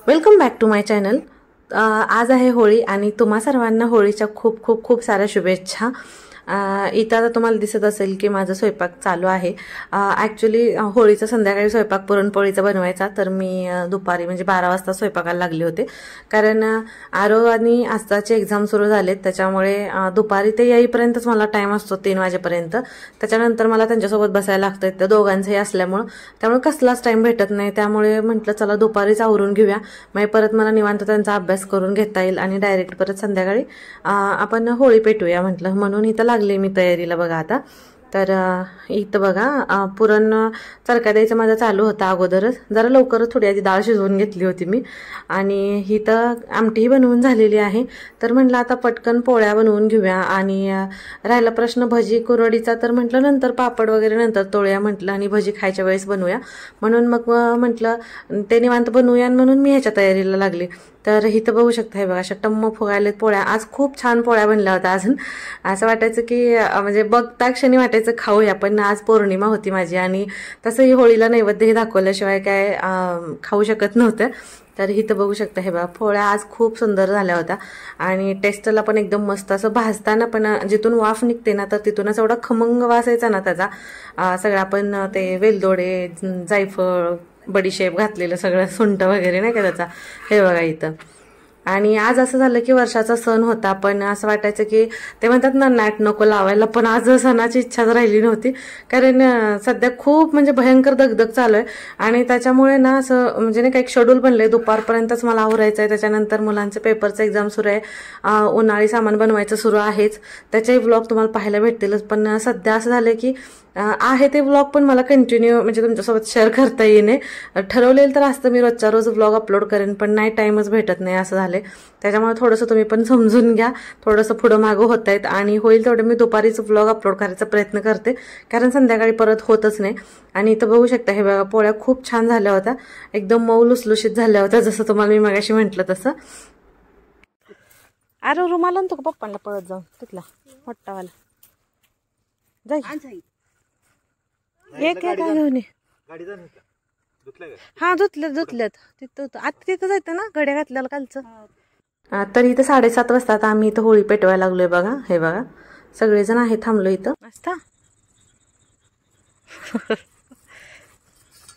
Welcome back to my channel. आज आहे होळी आणि तुम्हा सर्वांना होळीच्या खूप खूप खूप साऱ्या शुभेच्छा। इथं आता तुम्हाला दिसत असेल की माझा स्वयंपाक चालू आहे। ॲक्च्युली होळीचा संध्याकाळी स्वयंपाक पुरणपोळीचा बनवायचा, तर मी दुपारी म्हणजे 12 वाजता स्वयंपाकाला लागले होते, कारण आरो आणि आस्ताचे एक्झाम सुरू झालेत, त्याच्यामुळे दुपारी ते येईपर्यंतच मला टाइम असतो 3 वाजेपर्यंत। त्याच्यानंतर मला त्यांच्यासोबत बसायला लागतं, त्या दोघांचंही असल्यामुळे त्यामुळे कसलाच टाइम भेटत नाही। त्यामुळे म्हटलं चला दुपारीच आवरून घेऊया, मग परत मला निवांत त्यांचा अभ्यास करून घेता येईल आणि डायरेक्ट परत संध्याकाळी आपण होळी पेटूया म्हटलं, म्हणून इथं लागले मी तयारीला बघा आता। तर इथं बघा पुरण चरका द्यायचं माझं चालू होतं अगोदरच, जरा लवकरच थोडी आधी डाळ शिजवून घेतली होती मी, आणि इथं आमटीही बनवून झालेली आहे। तर म्हटलं आता पटकन पोळ्या बनवून घेऊया, आणि राहिला प्रश्न भजी कुरडीचा, तर म्हटलं नंतर पापड वगैरे नंतर तळूया म्हटलं, आणि भजी खायच्या वेळेस बनवूया, म्हणून मग म्हटलं ते निवांत बनवूया, म्हणून मी ह्याच्या तयारीला लागले। तर इथं बघू शकता, हे बघा अशा टम्म फुगायलेत पोळ्या। आज खूप छान पोळ्या बनल्या होत्या। अजून असं वाटायचं की म्हणजे बघता क्षणी वाटायचं खाऊया, पण आज पौर्णिमा होती माझी, आणि तसंही होळीला नैवेद्यही दाखवल्याशिवाय काय खाऊ शकत नव्हतं। तर इथं बघू शकता, हे बघा पोळ्या आज खूप सुंदर झाल्या होत्या, आणि टेस्टला पण एकदम मस्त, असं भाजताना पण जिथून वाफ निघते ना, तर तिथूनच एवढा खमंग वास यायचा ना त्याचा सगळा, पण ते वेलदोडे, जायफळ, बडीशेप घातलेलं सगळं, सुंठ वगैरे नाही का त्याचा, हे बघा इथं। आणि आज असं झालं की वर्षाचा सण होता, पण असं वाटायचं की ते म्हणतात ना नाट नको लावायला, पण आज सणाची इच्छाच राहिली नव्हती, कारण सध्या खूप म्हणजे भयंकर दगदग चालू आहे, आणि त्याच्यामुळे ना असं म्हणजे नाही का एक शेड्यूल बनलंय, दुपारपर्यंतच मला आवरायचं आहे, त्याच्यानंतर मुलांचे पेपरचं एक्झाम सुरू आहे, उन्हाळी सामान बनवायचं सुरू आहेच, त्याचेही व्लॉग तुम्हाला पाहायला भेटतीलच। पण सध्या असं झालं की आहे ते व्लॉग पण मला कंटिन्यू म्हणजे तुमच्यासोबत शेअर करता येईने, ठरवलेलं तर असतं मी रोजच्या रोज व्लॉग अपलोड करेन, पण नाही टाईमच भेटत नाही असं झाले। त्याच्यामुळे थोडंसं तुम्ही पण समजून घ्या, थोडंसं पुढं मागं होत आहेत, आणि होईल तेवढं मी दुपारीच व्लॉग अपलोड करायचा प्रयत्न करते, कारण संध्याकाळी परत होतच नाही। आणि इथं बघू शकता, हे बघा पोळ्या खूप छान झाल्या होत्या, एकदम मऊ लुसलुशीत झाल्या होत्या, जसं तुम्हाला मी मगाशी म्हटलं तसं। अरे रुमाल आणतो का पप्पांना, पळत जाऊन तिथला मोठावाला जाय, एक घेऊन ये। हा धुतल्यात तिथं, आता तिथं जायचं ना घड्या घातल्याला कालचं। तर इथं 7:30 वाजता आता आम्ही इथं होळी पेटवायला लागलोय बघा, हे बघा सगळेजण आहे थांबलो इथं असता।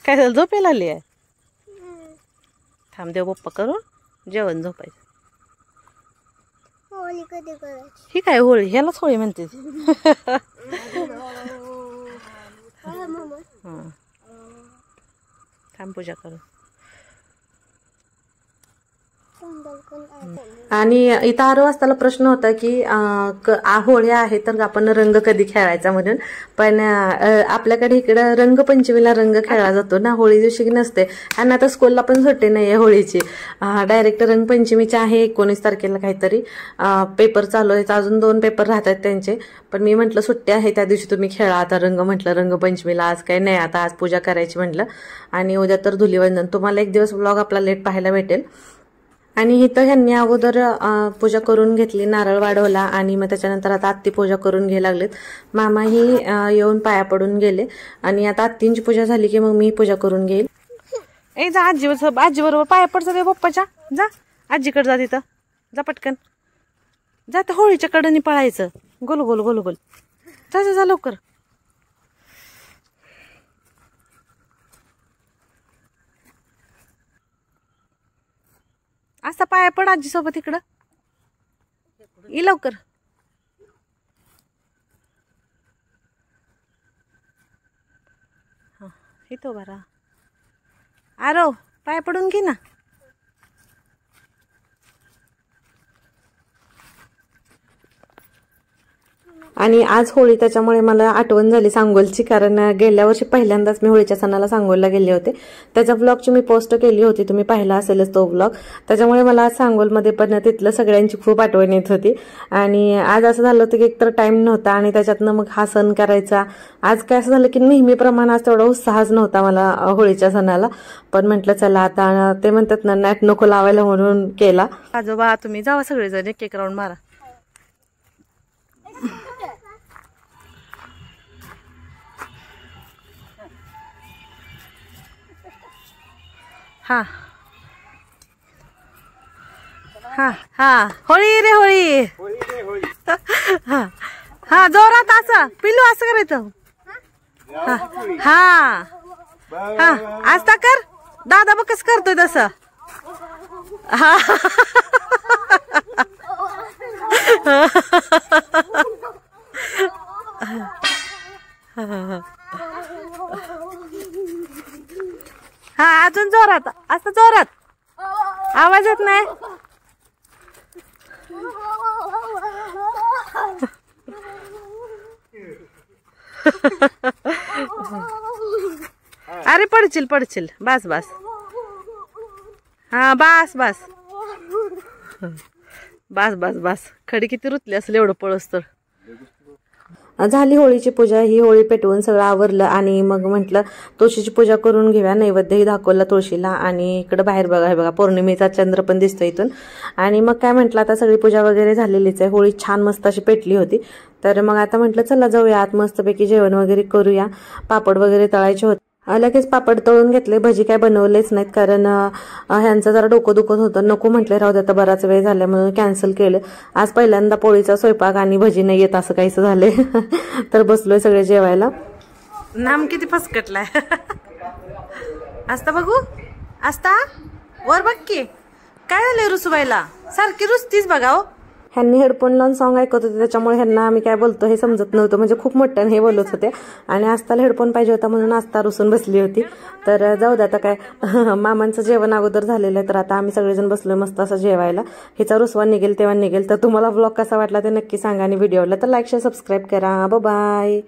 काय झालं, झोपेला आली आहे? थांब देव पप्पा करून जेवण झोपायचं। ही काय होळी, ह्यालाच होळी म्हणते। थांब पूजा करू। आणि इथं 6 वाजताला प्रश्न होता की होळी आहे तर आपण रंग कधी खेळायचा म्हणून, पण आपल्याकडे इकडं रंगपंचमीला रंग खेळला जातो ना, होळी दिवशी नसते, आणि आता स्कूलला पण सुट्टी नाहीये होळीची, डायरेक्ट रंगपंचमीची आहे 19 तारखेला काहीतरी पेपर चालू आहेत, अजून 2 पेपर राहतात त्यांचे, पण मी म्हटलं सुट्टी आहे त्या दिवशी तुम्ही खेळा आता रंग, म्हटलं रंगपंचमीला आज काही नाही, आता आज पूजा करायची म्हटलं, आणि उद्या तर धुलीवंदन, तुम्हाला एक दिवस व्लॉग आपला लेट पाहायला भेटेल। आणि इथं ह्यांनी अगोदर पूजा करून घेतली, नारळ वाढवला, आणि मग त्याच्यानंतर आता आत्ती पूजा करून घ्यायला लागलेत, मामाही येऊन पाया पडून गेले, आणि आता आत्तींची पूजा झाली की मग मी पूजा करून घेईल। ए जा आजीबरोबर पाया पडचं दे पप्पाच्या, जा आजीकडे जा, तिथं जा पटकन जा, तर होळीच्या कडनी पळायचं, गोल गोल गोल गोल, जा जा लवकर। असा पाया पड आजी सोबत, इकडं ये लवकर। हा इथं बरा, आरो पाया पडून घे ना। आणि आज होळी त्याच्यामुळे मला आठवण झाली सांगोलची, कारण गेल्या वर्षी पहिल्यांदाच मी होळीच्या सणाला सांगोलला गेले होते, त्याच्या व्लॉगची मी पोस्ट केली होती, तुम्ही पाहिला असेलच तो व्लॉग, त्याच्यामुळे मला आज सांगोलमध्ये पण तिथलं सगळ्यांची खूप आठवण येत होती। आणि आज असं झालं होतं की एकतर टाइम नव्हता, आणि त्याच्यातनं मग हा सण करायचा, आज काय असं झालं की नेहमीप्रमाणे आज तेवढा उत्साहच नव्हता मला होळीच्या सणाला, पण म्हटलं चला आता ते म्हणतात ना नाट नको लावायला, म्हणून केला। आजोबा तुम्ही जावा सगळेजण एक एक राऊंड मारा। हा हा हा होळी रे होळी. हा हा जोरात असं पिल्लू असं करायचं. हा हा हा आस्था कर. दादा बघ कसं करतोय तसं. हा हा अजून जोरात असं जोरात आवाज येत नाही. अरे पडशील पडशील. बस बस. हा बस बस बस बस बस. खडी किती रुतली असेल एवढं पळस तर. झाली होळीची पूजा. ही होळी पेटवून सगळं आवरलं आणि मग म्हटलं तुळशीची पूजा करून घेऊया. नैवेद्यही दाखवला तुळशीला. आणि इकडं बाहेर बघा हे बघा पौर्णिमेचा चंद्र पण दिसतो इथून. आणि मग काय म्हटलं आता सगळी पूजा वगैरे झालेलीच आहे. होळी छान मस्त अशी पेटली होती. तर मग आता म्हटलं चला जाऊया आत मस्तपैकी जेवण वगैरे करूया. पापड वगैरे तळायचे होते. लगेच पापड तळून घेतले. भजी काय बनवलेच नाहीत कारण ह्यांचं जरा डोकं दुखत होतं. नको म्हटले राहू दे आता बराच वेळ झाला म्हणून कॅन्सल केलं. आज पहिल्यांदा पोळीचा स्वयंपाक आणि भजी नाही येत असं काहीच झाले. तर बसलोय सगळे जेवायला. नाम किती फसकटलाय. आस्था बघू. आस्था वर बघ की काय झालंय रुसवायला. सारखी रुसतीच बघा हो. ह्यांनी हेडफोन लावून सॉंग ऐकत होते त्याच्यामुळे ह्यांना आम्ही काय बोलतो हे समजत नव्हतं. म्हणजे खूप मोठ्याने हे बोलत होते आणि आस्थाला हेडफोन पाहिजे होता म्हणून आस्था रुसून बसली होती. तर जाऊ दे आता काय मामांचं जेवण अगोदर झालेलं आहे. तर आता आम्ही सगळेजण बसलोय मस्त असं जेवायला. हिचा रुसवा निघेल तेव्हा निघेल. तर तुम्हाला व्लॉग कसा वाटला ते नक्की सांगा आणि व्हिडिओला तर लाईक शेअर सबस्क्राईब करा. बाय.